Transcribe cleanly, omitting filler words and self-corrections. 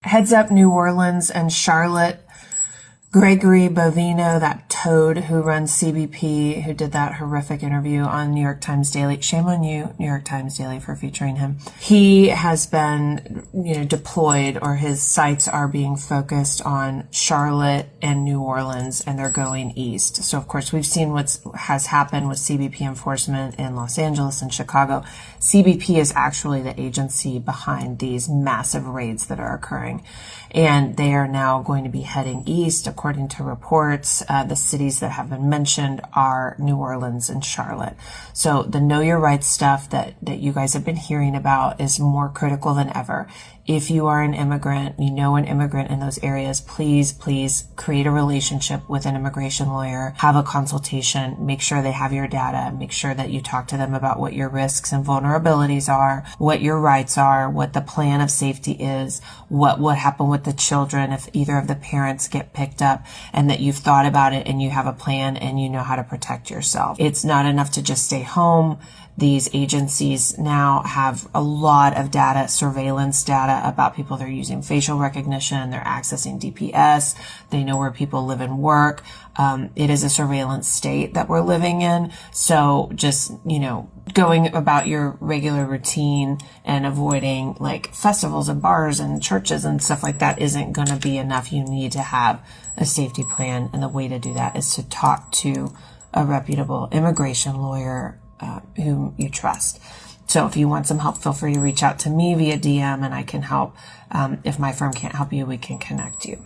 Heads up, New Orleans and Charlotte. Gregory Bovino, that toad who runs CBP, who did that horrific interview on New York Times Daily. Shame on you, New York Times Daily, for featuring him. He has been, deployed, or his sights are being focused on Charlotte and New Orleans, and they're going east. So, of course, we've seen what has happened with CBP enforcement in Los Angeles and Chicago. CBP is actually the agency behind these massive raids that are occurring, and they are now going to be heading east. According to reports, the cities that have been mentioned are New Orleans and Charlotte. So the Know Your Rights stuff that you guys have been hearing about is more critical than ever. If you are an immigrant, you know an immigrant in those areas, please create a relationship with an immigration lawyer, have a consultation, make sure they have your data, make sure that you talk to them about what your risks and vulnerabilities are, what your rights are, what the plan of safety is, what would happen with the children if either of the parents get picked up, and that you've thought about it and you have a plan and you know how to protect yourself. It's not enough to just stay home. These agencies now have a lot of data, surveillance data about people. They're using facial recognition. They're accessing DPS. They know where people live and work. It is a surveillance state that we're living in. So just, going about your regular routine and avoiding like festivals and bars and churches and stuff like that isn't going to be enough. You need to have a safety plan. And the way to do that is to talk to a reputable immigration lawyer whom you trust. So if you want some help, feel free to reach out to me via DM and I can help. If my firm can't help you, we can connect you.